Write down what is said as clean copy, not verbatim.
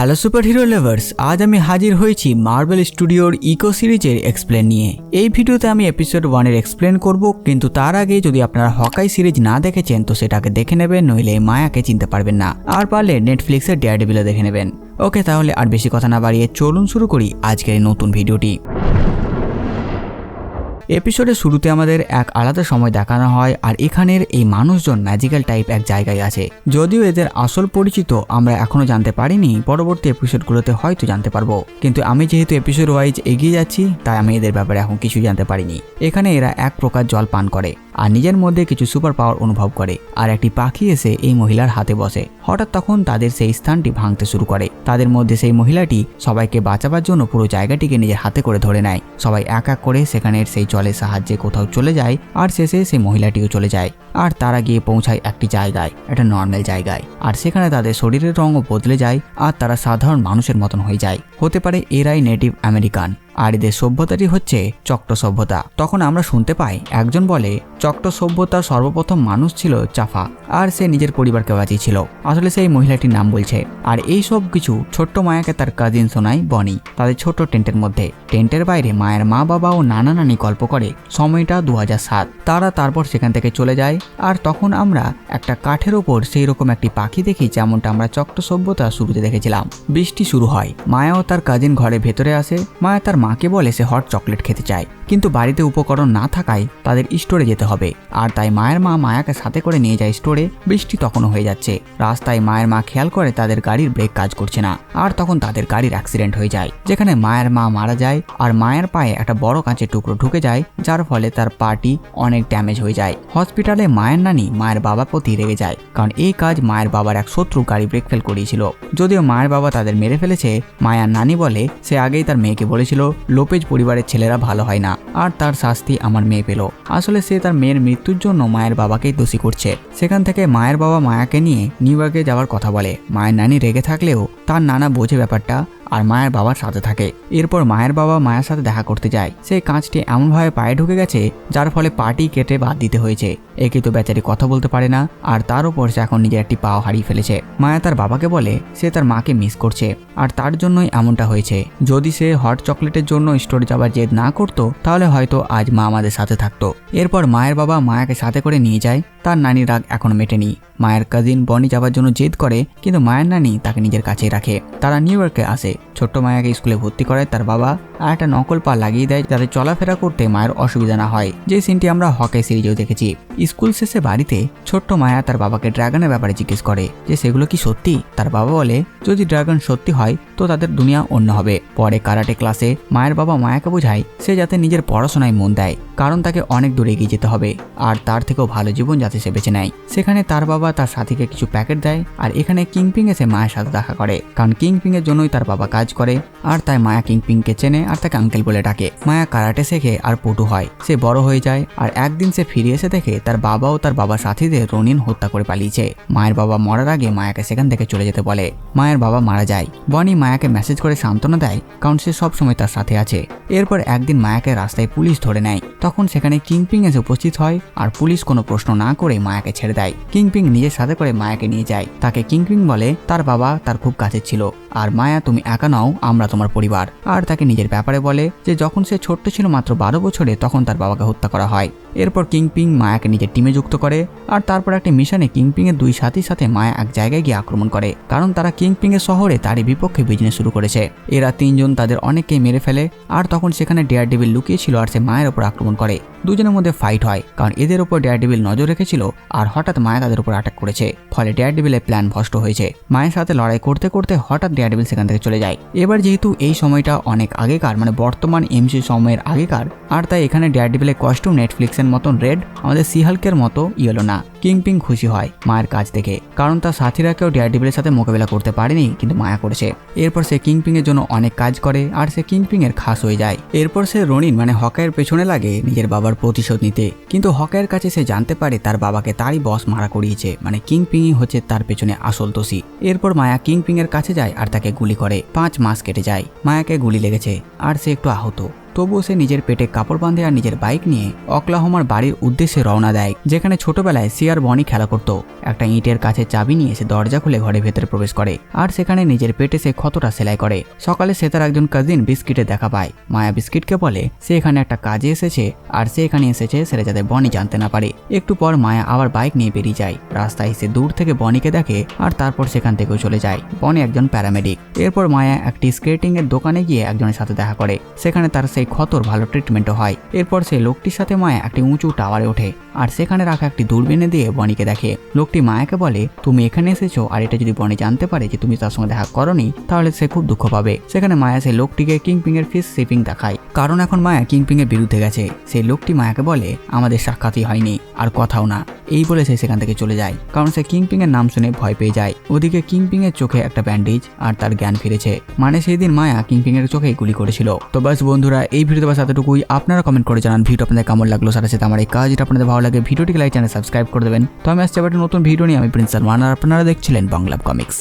Hello super hero lovers, আজ আমি হাজির হয়েছি মার্বেল স্টুডিওর ইকো সিরিজের এক্সপ্লেন নিয়ে। এই ভিডিওতে আমি এপিসোড 1 এর এক্সপ্লেন করব, কিন্তু তার আগে যদি আপনারা হকাই সিরিজ না দেখেছেন তো সেটাকে দেখে নেবেন, নইলে মায়াকে চিনতে পারবেন না। আর পারলে নেটফ্লিক্সের ডেয়ারডেভিলও দেখে নেবেন। ওকে, তাহলে আর বেশি কথা না বাড়িয়ে চলুন শুরু করি আজকের এই নতুন ভিডিওটি। এপিসোডের শুরুতে আমাদের এক আলাদা সময় দেখানো হয়, আর এখানের এই মানুষজন ম্যাজিক্যাল টাইপ এক জায়গায় আছে। যদিও এদের আসল পরিচিত আমরা এখনো জানতে পারিনি, পরবর্তী এপিসোডগুলোতে হয়তো জানতে পারবো। কিন্তু আমি যেহেতু এপিসোড ওয়াইজ এগিয়ে যাচ্ছি, তাই আমি এদের ব্যাপারে এখন কিছু জানতে পারিনি। এখানে এরা এক প্রকার জল পান করে আর নিজের মধ্যে কিছু সুপার পাওয়ার অনুভব করে, আর একটি পাখি এসে এই মহিলার হাতে বসে। হঠাৎ তখন তাদের সেই স্থানটি ভাঙতে শুরু করে। তাদের মধ্যে সেই মহিলাটি সবাইকে বাঁচাবার জন্য পুরো জায়গাটিকে নিজের হাতে করে ধরে নেয়। সবাই এক এক করে সেখানের সেই জলের সাহায্যে কোথাও চলে যায়, আর শেষে সেই মহিলাটিও চলে যায়। আর তারা গিয়ে পৌঁছায় একটি জায়গায়, একটা নর্মাল জায়গায়। আর সেখানে তাদের শরীরের রঙও বদলে যায়, আর তারা সাধারণ মানুষের মতন হয়ে যায়। হতে পারে এরাই নেটিভ আমেরিকান, আর এদের সভ্যতাটি হচ্ছে চক্র সভ্যতা। তখন আমরা শুনতে পাই একজন বলে চক্র সভ্যতার সর্বপ্রথম মানুষ ছিল চাফা, আর সে নিজের পরিবারকে বাঁচিয়েছিল। আসলে সেই মহিলাটির নাম বলছে। আর এই সব কিছু ছোট্ট মায়াকে তার কাজিন শোনায় বনি, তাদের ছোট টেন্টের মধ্যে। টেন্টের বাইরে মায়ের মা বাবা ও নানা নানি গল্প করে। সময়টা 2007। তারা তারপর সেখান থেকে চলে যায়। আর তখন আমরা একটা কাঠের ওপর সেই রকম একটি পাখি দেখি, যেমনটা আমরা চক্র সভ্যতা শুরুতে দেখেছিলাম। বৃষ্টি শুরু হয়। মায়া ও তার কাজিন ঘরের ভেতরে আসে। মায়া তার মাকে বলে সে হট চকলেট খেতে চায়, কিন্তু বাড়িতে উপকরণ না থাকায় তাদের স্টোরে যেতে হবে। আর তাই মায়ের মা মায়াকে সাথে করে নিয়ে যায় স্টোরে। বৃষ্টি তখনও হয়ে যাচ্ছে। রাস্তায় মায়ের মা খেয়াল করে তাদের গাড়ির ব্রেক কাজ করছে না, আর তখন তাদের গাড়ির অ্যাক্সিডেন্ট হয়ে যায়, যেখানে মায়ের মা মারা যায়। আর মায়ের পায়ে একটা বড় কাঁচের টুকরো ঢুকে যায়, যার ফলে তার পাটি অনেক ড্যামেজ হয়ে যায়। হসপিটালে মায়ের নানি মায়ের বাবার প্রতি রেগে যায়, কারণ এই কাজ মায়ের বাবার এক শত্রু গাড়ি ব্রেক ফেল করিয়েছিল। যদিও মায়ের বাবা তাদের মেরে ফেলেছে, মায়ের নানি বলে সে আগেই তার মেয়েকে বলেছিল লোপেজ পরিবারের ছেলেরা ভালো হয় না, আর তার শাস্তি আমার মেয়ে পেল। আসলে সে তার মেয়ের মৃত্যুর জন্য মায়ের বাবাকেই দোষী করছে। সেখান থেকে মায়ের বাবা মায়াকে নিয়ে নিউ ইয়র্কে যাওয়ার কথা বলে। মায়ের নানি রেগে থাকলেও তার নানা বোঝে ব্যাপারটা, আর মায়ের বাবার সাথে থাকে। এরপর মায়ের বাবা মায়ের সাথে দেখা করতে যায়। সেই কাঁচটি এমনভাবে পায়ে ঢুকে গেছে, যার ফলে পাটি কেটে বাদ দিতে হয়েছে। একে তো বেচারি কথা বলতে পারে না, আর তার উপর সে এখন নিজের একটি পাও হারিয়ে ফেলেছে। মায়া তার বাবাকে বলে সে তার মাকে মিস করছে, আর তার জন্যই এমনটা হয়েছে। যদি সে হট চকলেটের জন্য স্টোরে যাবার জেদ না করতো, তাহলে হয়তো আজ মা আমাদের সাথে থাকতো। এরপর মায়ের বাবা মায়াকে সাথে করে নিয়ে যায়। তার নানির রাগ এখনো মেটেনি। মায়ের কাজিন বনি যাবার জন্য জেদ করে, কিন্তু মায়ের নানি তাকে নিজের কাছেই রাখে। তারা নিউ ইয়র্কে আসে। ছোট্ট মায়াকে স্কুলে ভর্তি করায় তার বাবা, আর একটা নকল পা লাগিয়ে দেয় যাতে চলাফেরা করতে মায়ের অসুবিধা না হয়, যে সিনটি আমরা হকাই সিরিজেও দেখেছি। স্কুল শেষে বাড়িতে ছোট্ট মায়া তার বাবাকে ড্রাগনের ব্যাপারে জিজ্ঞেস করে যে সেগুলো কি সত্যি। তার বাবা বলে যদি ড্রাগন সত্যি হয় তো তাদের দুনিয়া অন্য হবে। পরে কারাটে ক্লাসে মায়ের বাবা মায়াকে বোঝায় সে যাতে নিজের পড়াশোনায় মন দেয়, কারণ তাকে অনেক দূরে এগিয়ে যেতে হবে, আর তার থেকেও ভালো জীবন যাতে সে বেছে নেয়। সেখানে তার বাবা তার সাথীকে কিছু প্যাকেট দেয়, আর এখানে কিংপিং এসে মায়ের সাথে দেখা করে, কারণ কিংপিং এর জন্যই তার বাবা কাজ করে। আর তাই মায়া কিংপিংকে চেনে, আর তাকে আঙ্কেল বলে ডাকে। মায়া কারাটে শেখে আর পটু হয়। সে বড় হয়ে যায়, আর একদিন সে ফিরে এসে দেখে তার বাবা ও তার বাবার সাথীদের রনিন হত্যা করে পালিয়েছে। মায়ের বাবা মরার আগে মায়াকে সেখান থেকে চলে যেতে বলে। মায়ের বাবা মারা যায়। বনি মায়াকে মেসেজ করে সান্ত্বনা দেয়, কারণ সে সবসময় তার সাথে আছে। এরপর একদিন মায়াকে রাস্তায় পুলিশ ধরে নেয়। তখন সেখানে কিংপিং এসে উপস্থিত হয়, আর পুলিশ কোনো প্রশ্ন না করে মায়াকে ছেড়ে দেয়। কিংপিং নিজের সাথে করে মায়াকে নিয়ে যায়। তাকে কিংপিং বলে তার বাবা তার খুব কাছের ছিল, আর মায়া তুমি একা নাও, আমরা তোমার পরিবার। আর তাকে নিজের ব্যাপারে বলে যে যখন সে ছোট্ট ছিল মাত্র 12 বছরে, তখন তার বাবাকে হত্যা করা হয়। এরপর কিংপিং মায়াকে নিজের টিমে যুক্ত করে, আর তারপর একটি মিশনে কিংপিং এর দুই সাথীর সাথে মায়া এক জায়গায় গিয়ে আক্রমণ করে, কারণ তারা কিংপিং এর শহরে তারই বিপক্ষে বিজনেস শুরু করেছে। এরা তিনজন তাদের অনেককেই মেরে ফেলে, আর তখন সেখানে ডেয়ারডেভিল লুকিয়ে ছিল, আর সে মায়ের ওপর আক্রমণ করে। দুজনের মধ্যে ফাইট হয়, কারণ এদের ওপর ডেয়ারডেভিল নজর রেখেছিল, আর হঠাৎ মায়া তাদের উপর অ্যাটাক করেছে। ফলে ডেয়ারডেভিলের প্ল্যান ভ্রষ্ট হয়েছে। মায়ের সাথে লড়াই করতে করতে হঠাৎ ডেয়ারডেভিল সেখান থেকে চলে যায়। এবার যেহেতু এই সময়টা অনেক আগেকার, মানে বর্তমান এমসি সময়ের আগেকার, আর তাই এখানে ডেয়ারডেভিলের কস্টিউম নেটফ্লিক্সের মতন রেড, আমাদের সিহাল্কের মতো ইয়েলো না। কিংপিং খুশি হয় মায়ের কাজ দেখে, কারণ তার সাথীরা কেউ ডেয়ারডেভিলের সাথে মোকাবিলা করতে পারেনি, কিন্তু মায়া করেছে। এরপর সে কিংপিং এর জন্য অনেক কাজ করে, আর সে কিংপিং এর খাস হয়ে যায়। এরপর সে রনিন মানে হকাইয়ের পেছনে লাগে নিজের বাবার প্রতিশোধ নিতে, কিন্তু হকাইয়ের কাছে সে জানতে পারে তার বাবাকে তারই বস মারা করিয়েছে, মানে কিংপিংই হচ্ছে তার পেছনে আসল দোষী। এরপর মায়া কিংপিং এর কাছে যায় আর তাকে গুলি করে। 5 মাস কেটে যায়। মায়াকে গুলি লেগেছে, আর সে একটু আহত। তবুও সে নিজের পেটে কাপড় বাঁধে আর নিজের বাইক নিয়ে অক্লাহোমার বাড়ির উদ্দেশ্যে রওনা দেয়, যেখানে ছোটবেলায় সে আর বনি খেলা করত। একটা ইটের কাছে চাবি নিয়ে সে দরজা খুলে ঘরের ভেতরে প্রবেশ করে আর সেখানে নিজের পেটে সে ক্ষতটা সেলাই করে। সকালে সে তার একজন কাজিন বিস্কিটের দেখা পায়। মায়া বিস্কিটকে বলে সে এখানে একটা কাজে এসেছে আর সে এখানে এসেছে সেটা যাতে বনি জানতে না পারে। একটু পর মায়া আবার বাইক নিয়ে বেরিয়ে যায়। রাস্তায় সে দূর থেকে বনিকে দেখে আর তারপর সেখান থেকেও চলে যায়। বনি একজন প্যারামেডিক। এরপর মায়া একটি স্কেটিং এর দোকানে গিয়ে একজনের সাথে দেখা করে। সেখানে তার সেই ক্ষতর ভালো ট্রিটমেন্টও হয়। এরপর সেই লোকটির সাথে মায়া একটি উঁচু টাওয়ারে ওঠে আর সেখানে রাখা একটি দূরবীনে দিয়ে বনিকে দেখে। লোকটি মায়াকে বলে তুমি এখানে এসেছো আর এটা যদি বনি জানতে পারে যে তুমি তার সঙ্গে দেখা করনি তাহলে সে খুব দুঃখ পাবে। সেখানে মায়া সেই লোকটিকে কিংপিং এর ফিশ শিপিং দেখায়, কারণ এখন মায়া কিংপিং এর বিরুদ্ধে গেছে। সেই লোকটি মায়াকে বলে আমাদের সাক্ষাৎই হয়নি আর কথাও না, এই বলে সে সেখান থেকে চলে যায়, কারণ সে কিংপিং এর নাম শুনে ভয় পেয়ে যায়। ওদিকে কিংপিং এর চোখে একটা ব্যান্ডেজ আর তার জ্ঞান ফিরেছে, মানে সেই দিন মায়া কিংপিং এর চোখে গুলি করেছিল। তো বাস বন্ধুরা, এই ভিডিওতে বাস এতটুকুই। আপনারা কমেন্ট করে জানান ভিডিও আপনাদের কেমন লাগলো, সাথে সাথে আমার এই কাজ যেটা আপনাদের ভালো লাগে ভিডিওটিকে লাইক চ্যানেল সাবস্ক্রাইব করে দেবেন। তো আমি আসছি আবার নতুন ভিডিও নিয়ে। আমি প্রিন্স সালমান আর আপনারা দেখছিলেন বাংলা কমিক্স।